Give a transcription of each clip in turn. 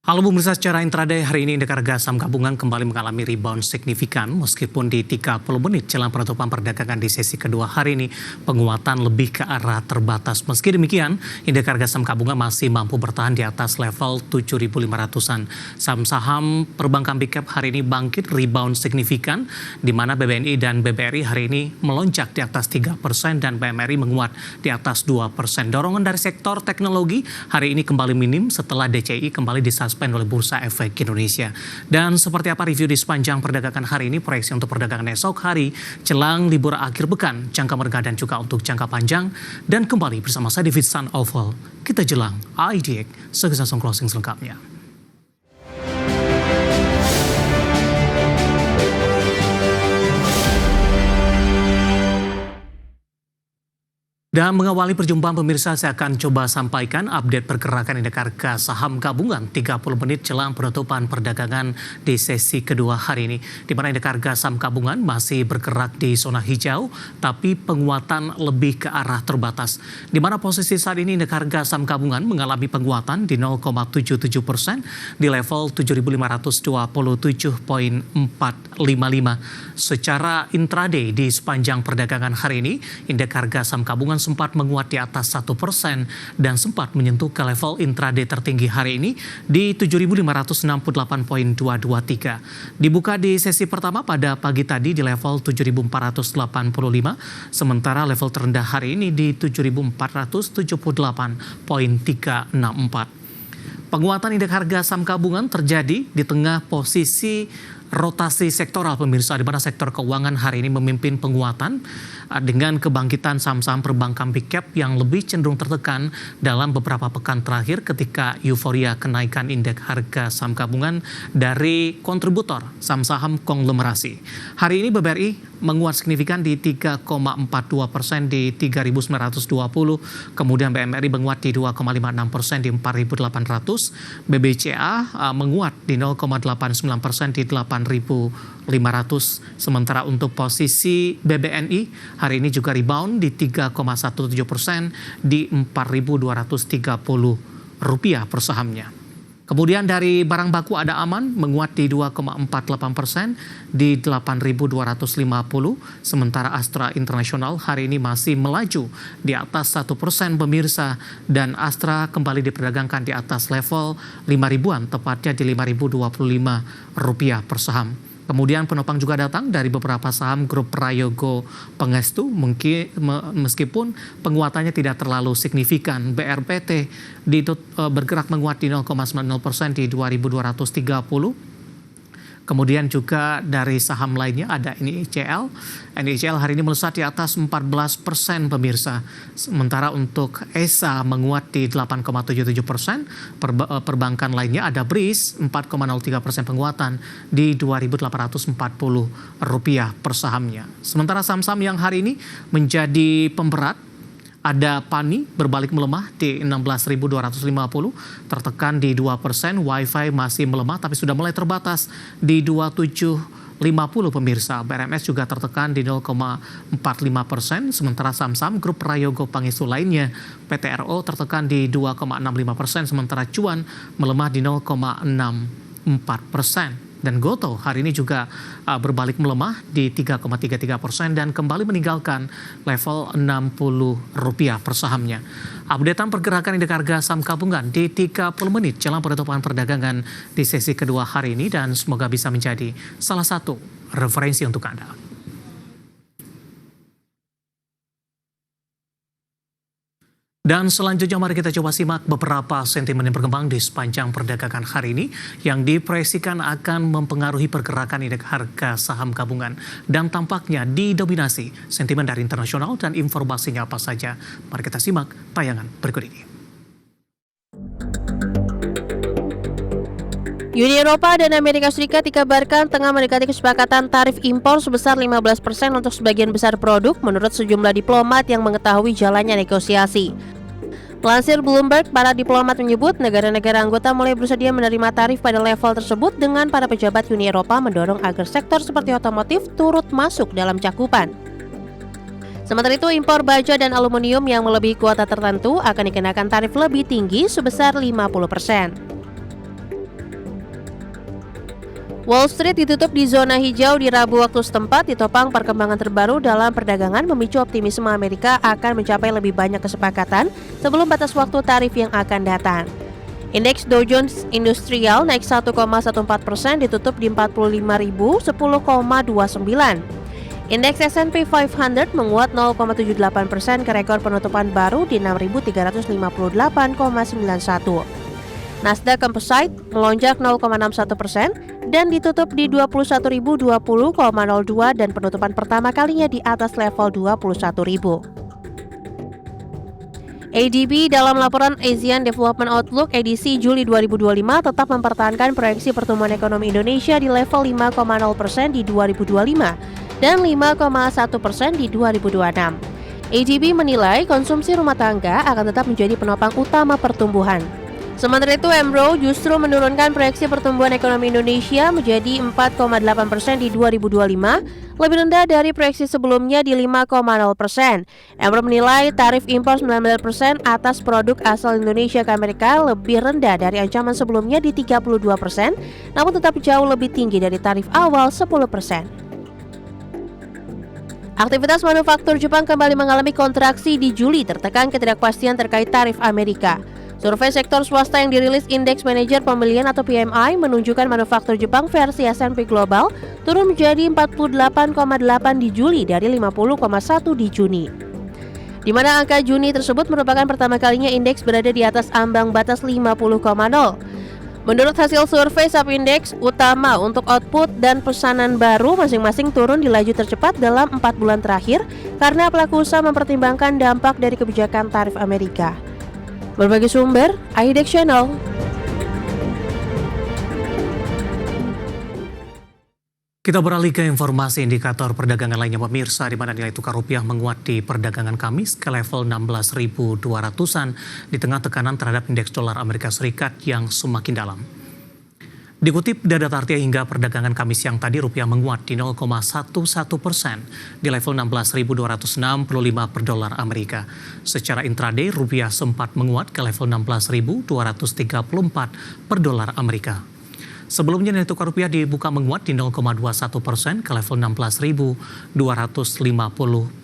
Halo pemirsa, secara intraday hari ini indeks harga saham gabungan kembali mengalami rebound signifikan meskipun di 30 menit jelang penutupan perdagangan di sesi kedua hari ini penguatan lebih ke arah terbatas. Meski demikian, indeks harga saham gabungan masih mampu bertahan di atas level 7.500-an. Saham-saham perbankan big cap hari ini bangkit rebound signifikan di mana BBNI dan BBRI hari ini melonjak di atas 3% dan BMRI menguat di atas 2%. Dorongan dari sektor teknologi hari ini kembali minim setelah DCI kembali disuspend oleh Bursa Efek Indonesia. Dan seperti apa review di sepanjang perdagangan hari ini, proyeksi untuk perdagangan esok hari jelang libur akhir pekan, jangka menengah dan juga untuk jangka panjang. Dan kembali bersama saya David Sun Oval, kita jelang IDX sekitar closing selengkapnya. Dan mengawali perjumpaan pemirsa, saya akan coba sampaikan update pergerakan indeks harga saham gabungan 30 menit jelang penutupan perdagangan di sesi kedua hari ini. Di mana indeks harga saham gabungan masih bergerak di zona hijau, tapi penguatan lebih ke arah terbatas. Di mana posisi saat ini indeks harga saham gabungan mengalami penguatan di 0,77% di level 7.527.455. Secara intraday di sepanjang perdagangan hari ini, indeks harga saham gabungan sempat menguat di atas 1% dan sempat menyentuh ke level intraday tertinggi hari ini di 7.568.223. Dibuka di sesi pertama pada pagi tadi di level 7.485, sementara level terendah hari ini di 7.478.364. Penguatan indeks harga saham gabungan terjadi di tengah posisi rotasi sektoral pemirsa, di mana sektor keuangan hari ini memimpin penguatan dengan kebangkitan saham-saham perbankan big cap yang lebih cenderung tertekan dalam beberapa pekan terakhir ketika euforia kenaikan indeks harga saham gabungan dari kontributor saham-saham konglomerasi. Hari ini BBRI menguat signifikan di 3,42% di 3.920, kemudian BMRI menguat di 2,56% di 4.800, BBCA menguat di 0,89% di 8.500, sementara untuk posisi BBNI hari ini juga rebound di 3,17% di Rp4.230 per sahamnya. Kemudian dari barang baku ada aman menguat di 2,48% di 8.250, sementara Astra International hari ini masih melaju di atas 1% pemirsa, dan Astra kembali diperdagangkan di atas level 5.000-an, tepatnya di Rp5.025 per saham. Kemudian penopang juga datang dari beberapa saham grup Prayogo Pangestu, meskipun penguatannya tidak terlalu signifikan. BRPT bergerak menguat di 0,90% di 2.230. Kemudian juga dari saham lainnya ada NICL. NICL hari ini melesat di atas 14% pemirsa. Sementara untuk ESA menguat di 8,77%. Perbankan lainnya ada BRIS 4,03% penguatan di Rp2.840 per sahamnya. Sementara saham-saham yang hari ini menjadi pemberat, ada PANI berbalik melemah di 16.250, tertekan di 2%, WiFi masih melemah tapi sudah mulai terbatas di 27.50 pemirsa. BRMS juga tertekan di 0,45%, sementara saham-saham grup Prayogo Pangestu lainnya, PTRO tertekan di 2,65%, sementara Cuan melemah di 0,64%. Dan Gotoh hari ini juga berbalik melemah di 3,33% dan kembali meninggalkan level Rp60 per sahamnya. Updatean pergerakan indeks harga saham gabungan di 30 menit jelang penutupan perdagangan di sesi kedua hari ini, dan semoga bisa menjadi salah satu referensi untuk Anda. Dan selanjutnya mari kita coba simak beberapa sentimen yang berkembang di sepanjang perdagangan hari ini yang diproyeksikan akan mempengaruhi pergerakan indeks harga saham gabungan, dan tampaknya didominasi sentimen dari internasional. Dan informasinya apa saja? Mari kita simak tayangan berikut ini. Uni Eropa dan Amerika Serikat dikabarkan tengah mendekati kesepakatan tarif impor sebesar 15% untuk sebagian besar produk menurut sejumlah diplomat yang mengetahui jalannya negosiasi. Melansir Bloomberg, para diplomat menyebut negara-negara anggota mulai bersedia menerima tarif pada level tersebut, dengan para pejabat Uni Eropa mendorong agar sektor seperti otomotif turut masuk dalam cakupan. Sementara itu, impor baja dan aluminium yang melebihi kuota tertentu akan dikenakan tarif lebih tinggi sebesar 50%. Wall Street ditutup di zona hijau di Rabu waktu setempat, ditopang perkembangan terbaru dalam perdagangan memicu optimisme Amerika akan mencapai lebih banyak kesepakatan sebelum batas waktu tarif yang akan datang. Indeks Dow Jones Industrial naik 1,14%, ditutup di 45.010,29. Indeks S&P 500 menguat 0,78% ke rekor penutupan baru di 6.358,91. Nasdaq Composite melonjak 0,61% dan ditutup di 21.020,02 dan penutupan pertama kalinya di atas level 21.000. ADB dalam laporan Asian Development Outlook edisi Juli 2025 tetap mempertahankan proyeksi pertumbuhan ekonomi Indonesia di level 5,0% di 2025 dan 5,1% di 2026. ADB menilai konsumsi rumah tangga akan tetap menjadi penopang utama pertumbuhan. Sementara itu, Embro justru menurunkan proyeksi pertumbuhan ekonomi Indonesia menjadi 4,8% di 2025, lebih rendah dari proyeksi sebelumnya di 5,0%. Embro menilai tarif impor 19% atas produk asal Indonesia ke Amerika lebih rendah dari ancaman sebelumnya di 32%, namun tetap jauh lebih tinggi dari tarif awal 10%. Aktivitas manufaktur Jepang kembali mengalami kontraksi di Juli, tertekan ketidakpastian terkait tarif Amerika. Survei sektor swasta yang dirilis Indeks Manajer Pembelian atau PMI menunjukkan manufaktur Jepang versi S&P Global turun menjadi 48,8 di Juli dari 50,1 di Juni. Di mana angka Juni tersebut merupakan pertama kalinya indeks berada di atas ambang batas 50,0. Menurut hasil survei Sapindex, utama untuk output dan pesanan baru masing-masing turun di laju tercepat dalam 4 bulan terakhir karena pelaku usaha mempertimbangkan dampak dari kebijakan tarif Amerika. Berbagai sumber, IDEX Channel. Kita beralih ke informasi indikator perdagangan lainnya pemirsa, di mana nilai tukar rupiah menguat di perdagangan Kamis ke level 16.200-an di tengah tekanan terhadap indeks dolar Amerika Serikat yang semakin dalam. Dikutip data Tartia hingga perdagangan Kamis siang tadi, rupiah menguat di 0,11% di level 16.265 per dolar Amerika. Secara intraday, rupiah sempat menguat ke level 16.234 per dolar Amerika. Sebelumnya nilai tukar rupiah dibuka menguat di 0,21% ke level 16.250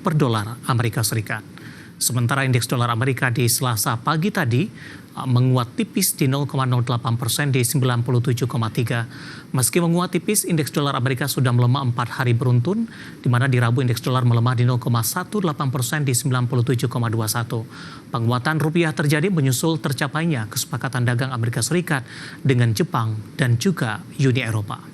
per dolar Amerika Serikat. Sementara indeks dolar Amerika di Selasa pagi tadi menguat tipis di 0,08% di 97,3. Meski menguat tipis, indeks dolar Amerika sudah melemah 4 hari beruntun, di mana di Rabu indeks dolar melemah di 0,18% di 97,21. Penguatan rupiah terjadi menyusul tercapainya kesepakatan dagang Amerika Serikat dengan Jepang dan juga Uni Eropa.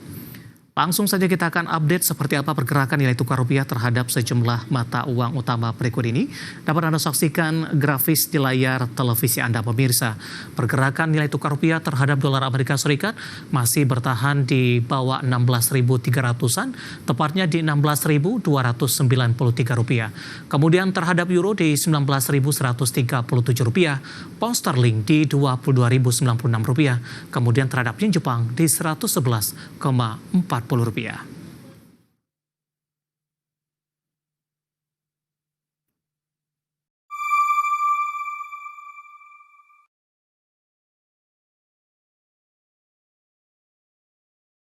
Langsung saja kita akan update seperti apa pergerakan nilai tukar rupiah terhadap sejumlah mata uang utama berikut ini. Dapat Anda saksikan grafis di layar televisi Anda pemirsa. Pergerakan nilai tukar rupiah terhadap dolar Amerika Serikat masih bertahan di bawah 16.300-an, tepatnya di 16.293 rupiah. Kemudian terhadap euro di 19.137 rupiah, pound sterling di 22.096 rupiah. Kemudian terhadap yen Jepang di 111,40 rupiah.